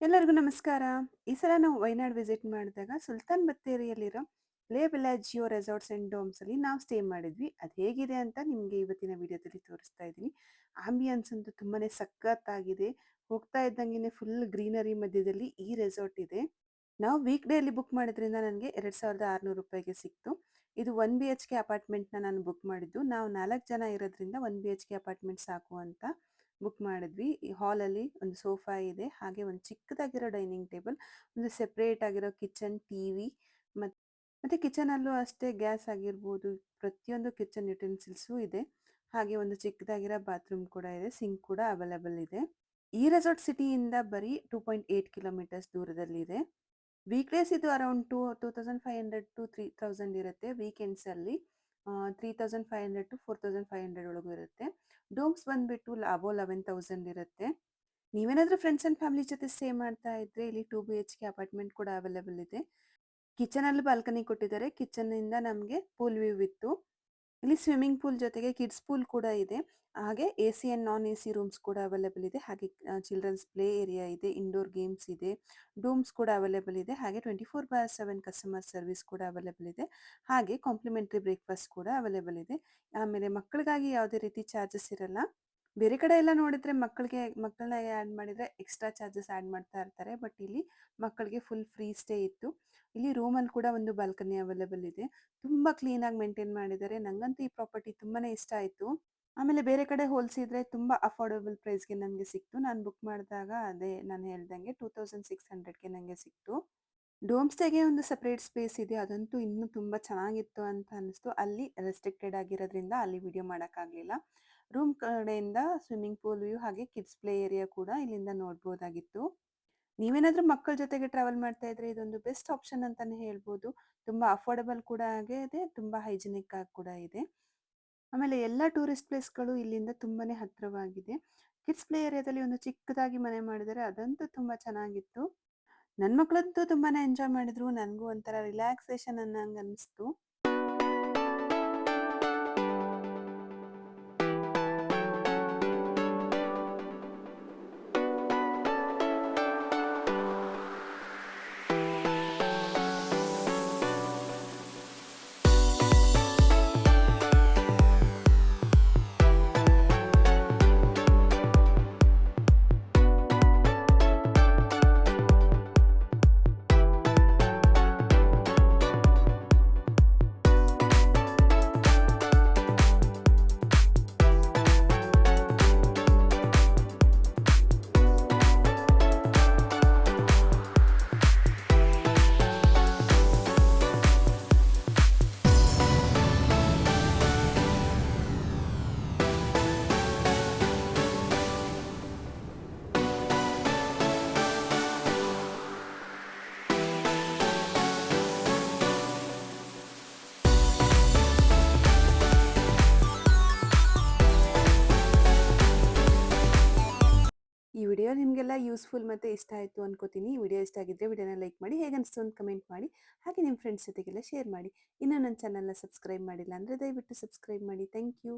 ಎಲ್ಲರಿಗೂ ನಮಸ್ಕಾರ. ಈ ಸಲ ನಾವು ವಯನಾಡ್ ವಿಸಿಟ್ ಮಾಡಿದಾಗ ಸುಲ್ತಾನ್ ಬತ್ತೇರಿಯಲ್ಲಿರೋ ಲೇ ವಿಲಾಜಿಯೋ ರೆಸಾರ್ಟ್ಸ್ ಅಂಡ್ ಡೋಮ್ಸ್ ಅಲ್ಲಿ ನಾವು ಸ್ಟೇ ಮಾಡಿದ್ವಿ. ಅದು ಹೇಗಿದೆ ಅಂತ ನಿಮಗೆ ಇವತ್ತಿನ ವಿಡಿಯೋದಲ್ಲಿ ತೋರಿಸ್ತಾ ಇದ್ದೀನಿ. ಆಂಬಿಯನ್ಸ್ ಅಂತೂ ತುಂಬಾನೇ ಸಖತ್ತಾಗಿದೆ. ಹೋಗ್ತಾ ಇದ್ದಂಗೆನೆ ಫುಲ್ ಗ್ರೀನರಿ ಮಧ್ಯದಲ್ಲಿ ಈ ರೆಸಾರ್ಟ್ ಇದೆ. ನಾವು ವೀಕ್ ಡೇ ಅಲ್ಲಿ ಬುಕ್ ಮಾಡಿದ್ರಿಂದ ನನಗೆ 2600 ರೂಪಾಯಿಗೆ ಸಿಕ್ತು. ಇದು 1 BHK ಅಪಾರ್ಟ್ಮೆಂಟ್ನ ನಾನು ಬುಕ್ ಮಾಡಿದ್ದು. ನಾವು 4 ಜನ ಇರೋದ್ರಿಂದ 1 BHK ಅಪಾರ್ಟ್ಮೆಂಟ್ ಸಾಕು ಅಂತ ಬುಕ್ ಮಾಡಿದ್ವಿ. ಈ ಹಾಲಲ್ಲಿ ಒಂದು ಸೋಫಾ ಇದೆ, ಹಾಗೆ ಒಂದು ಚಿಕ್ಕದಾಗಿರೋ ಡೈನಿಂಗ್ ಟೇಬಲ್, ಒಂದು ಸೆಪ್ರೇಟ್ ಆಗಿರೋ ಕಿಚನ್, ಟಿವಿ, ಮತ್ತೆ ಕಿಚನಲ್ಲೂ ಅಷ್ಟೇ ಗ್ಯಾಸ್ ಆಗಿರ್ಬೋದು, ಪ್ರತಿಯೊಂದು ಕಿಚನ್ ಯುಟೆನ್ಸಿಲ್ಸು ಇದೆ. ಹಾಗೆ ಒಂದು ಚಿಕ್ಕದಾಗಿರೋ ಬಾತ್ರೂಮ್ ಕೂಡ ಇದೆ, ಸಿಂಕ್ ಕೂಡ ಅವೈಲೇಬಲ್ ಇದೆ. ಈ ರೆಸಾರ್ಟ್ ಸಿಟಿಯಿಂದ ಬರೀ 2.8 ಕಿಲೋಮೀಟರ್ಸ್ ದೂರದಲ್ಲಿದೆ. ವೀಕ್ ಡೇಸ್ ಇದು ಅರೌಂಡ್ 2500 ಟು 3000 ಇರುತ್ತೆ. ವೀಕೆಂಡ್ಸಲ್ಲಿ 3500 ಟು 4500 ಒಳಗೂ ಇರುತ್ತೆ. ಡೋಮ್ಸ್ ಬಂದ್ಬಿಟ್ಟು ಅಬೋ 11,000 ಇರುತ್ತೆ. ನೀವೇನಾದ್ರೂ ಫ್ರೆಂಡ್ಸ್ ಅಂಡ್ ಫ್ಯಾಮಿಲಿ ಜೊತೆ ಸ್ಟೇ ಮಾಡ್ತಾ ಇದ್ರೆ ಇಲ್ಲಿ 2 BHK ಅಪಾರ್ಟ್ಮೆಂಟ್ ಕೂಡ ಅವೈಲೇಬಲ್ ಇದೆ. ಕಿಚನಲ್ಲೂ ಬಾಲ್ಕನಿ ಕೊಟ್ಟಿದ್ದಾರೆ. ಕಿಚನ್ನಿಂದ ನಮಗೆ ಪೂಲ್ ವ್ಯೂ ಇತ್ತು. ಇಲ್ಲಿ ಸ್ವಿಮ್ಮಿಂಗ್ ಪೂಲ್ ಜೊತೆಗೆ ಕಿಡ್ಸ್ ಪೂಲ್ ಕೂಡ ಇದೆ. ಹಾಗೆ AC and non AC rooms ಕೂಡ ಅವೈಲೇಬಲ್ ಇದೆ. ಹಾಗೆ ಚಿಲ್ಡ್ರನ್ಸ್ ಪ್ಲೇ ಏರಿಯಾ ಇದೆ, ಇಂಡೋರ್ ಗೇಮ್ಸ್ ಇದೆ, ಡೋಮ್ಸ್ ಕೂಡ ಅವೈಲೇಬಲ್ ಇದೆ. ಹಾಗೆ 24/7 ಕಸ್ಟಮರ್ ಸರ್ವಿಸ್ ಕೂಡ ಅವೈಲೇಬಲ್ ಇದೆ. ಹಾಗೆ ಕಾಂಪ್ಲಿಮೆಂಟರಿ ಬ್ರೇಕ್ಫಾಸ್ಟ್ ಕೂಡ ಅವೈಲೇಬಲ್ ಇದೆ. ಆಮೇಲೆ ಮಕ್ಕಳಿಗಾಗಿ ಯಾವುದೇ ರೀತಿ ಚಾರ್ಜಸ್ ಇರಲ್ಲ. ಬೇರೆ ಕಡೆ ಎಲ್ಲ ನೋಡಿದ್ರೆ ಮಕ್ಕಳನ್ನ ಆ್ಯಡ್ ಮಾಡಿದ್ರೆ ಎಕ್ಸ್ಟ್ರಾ ಚಾರ್ಜಸ್ ಆ್ಯಡ್ ಮಾಡ್ತಾ ಇರ್ತಾರೆ. ಬಟ್ ಇಲ್ಲಿ ಮಕ್ಕಳಿಗೆ ಫುಲ್ ಫ್ರೀ ಸ್ಟೇ ಇತ್ತು. ಇಲ್ಲಿ ರೂಮಲ್ಲಿ ಕೂಡ ಒಂದು ಬಾಲ್ಕನಿ ಅವೈಲೇಬಲ್ ಇದೆ. ತುಂಬಾ ಕ್ಲೀನ್ ಆಗಿ ಮೇಂಟೈನ್ ಮಾಡಿದ್ದಾರೆ. ನಂಗಂತೂ ಈ ಪ್ರಾಪರ್ಟಿ ತುಂಬಾನೇ ಇಷ್ಟ ಆಯ್ತು. ಆಮೇಲೆ ಬೇರೆ ಕಡೆ ಹೋಲಿಸಿದ್ರೆ ತುಂಬಾ ಅಫೋರ್ಡಬಲ್ ಪ್ರೈಸ್ಗೆ ನನಗೆ ಸಿಕ್ತು. ನಾನು ಬುಕ್ ಮಾಡಿದಾಗ ಅದೇ ನಾನು ಹೇಳ್ದಂಗೆ 2600ಗೆ ನನಗೆ ಸಿಕ್ತು. ಡೋಮ್ ಸ್ಟೇಗೆ ಒಂದು ಸಪ್ರೇಟ್ ಸ್ಪೇಸ್ ಇದೆ. ಅದಂತೂ ಇನ್ನೂ ತುಂಬಾ ಚೆನ್ನಾಗಿತ್ತು ಅಂತ ಅನಿಸ್ತು. ಅಲ್ಲಿ ರೆಸ್ಟ್ರಿಕ್ಟೆಡ್ ಆಗಿರೋದ್ರಿಂದ ಅಲ್ಲಿ ವಿಡಿಯೋ ಮಾಡೋಕ್ಕಾಗಲಿಲ್ಲ. ರೂಮ್ ಕಡೆಯಿಂದ ಸ್ವಿಮ್ಮಿಂಗ್ ಪೂಲ್ ವ್ಯೂ ಹಾಗೆ ಕಿಡ್ಸ್ ಪ್ಲೇ ಏರಿಯಾ ಕೂಡ ಇಲ್ಲಿಂದ ನೋಡ್ಬೋದಾಗಿತ್ತು. ನೀವೇನಾದ್ರೂ ಮಕ್ಕಳ ಜೊತೆಗೆ ಟ್ರಾವೆಲ್ ಮಾಡ್ತಾ ಇದ್ರೆ ಇದೊಂದು ಬೆಸ್ಟ್ ಆಪ್ಷನ್ ಅಂತಾನೆ ಹೇಳ್ಬೋದು. ತುಂಬಾ ಅಫೋರ್ಡಬಲ್ ಕೂಡ ಆಗಿದೆ, ತುಂಬಾ ಹೈಜಿನಿಕ್ ಆಗಿ ಕೂಡ ಇದೆ. ಆಮೇಲೆ ಎಲ್ಲ ಟೂರಿಸ್ಟ್ ಪ್ಲೇಸ್ಗಳು ಇಲ್ಲಿಂದ ತುಂಬಾನೇ ಹತ್ತಿರವಾಗಿದೆ. ಕಿಡ್ಸ್ ಪ್ಲೇ ಏರಿಯಾದಲ್ಲಿ ಒಂದು ಚಿಕ್ಕದಾಗಿ ಮನೆ ಮಾಡಿದರೆ, ಅದಂತೂ ತುಂಬಾ ಚೆನ್ನಾಗಿತ್ತು. ನನ್ನ ಮಕ್ಕಳಂತೂ ತುಂಬಾನೇ ಎಂಜಾಯ್ ಮಾಡಿದ್ರು. ನನಗೂ ಒಂಥರ ರಿಲ್ಯಾಕ್ಸೇಷನ್ ಅನ್ನಂಗೆ ಅನಿಸ್ತು. ಈ ವಿಡಿಯೋ ನಿಮಗೆಲ್ಲ ಯೂಸ್ಫುಲ್ ಮತ್ತು ಇಷ್ಟ ಆಯಿತು ಅನ್ಕೋತೀನಿ. ಈ ವಿಡಿಯೋ ಇಷ್ಟ ಆಗಿದ್ದರೆ ವಿಡಿಯೋನ ಲೈಕ್ ಮಾಡಿ, ಹೇಗನ್ನಿಸ್ತು ಅಂತ ಕಮೆಂಟ್ ಮಾಡಿ, ಹಾಗೆ ನಿಮ್ಮ ಫ್ರೆಂಡ್ಸ್ ಜೊತೆಗೆಲ್ಲ ಶೇರ್ ಮಾಡಿ. ಇನ್ನೂ ನನ್ನ ಚಾನಲ್ನ ಸಬ್ಸ್ಕ್ರೈಬ್ ಮಾಡಿಲ್ಲ ಅಂದರೆ ದಯವಿಟ್ಟು ಸಬ್ಸ್ಕ್ರೈಬ್ ಮಾಡಿ. Thank you.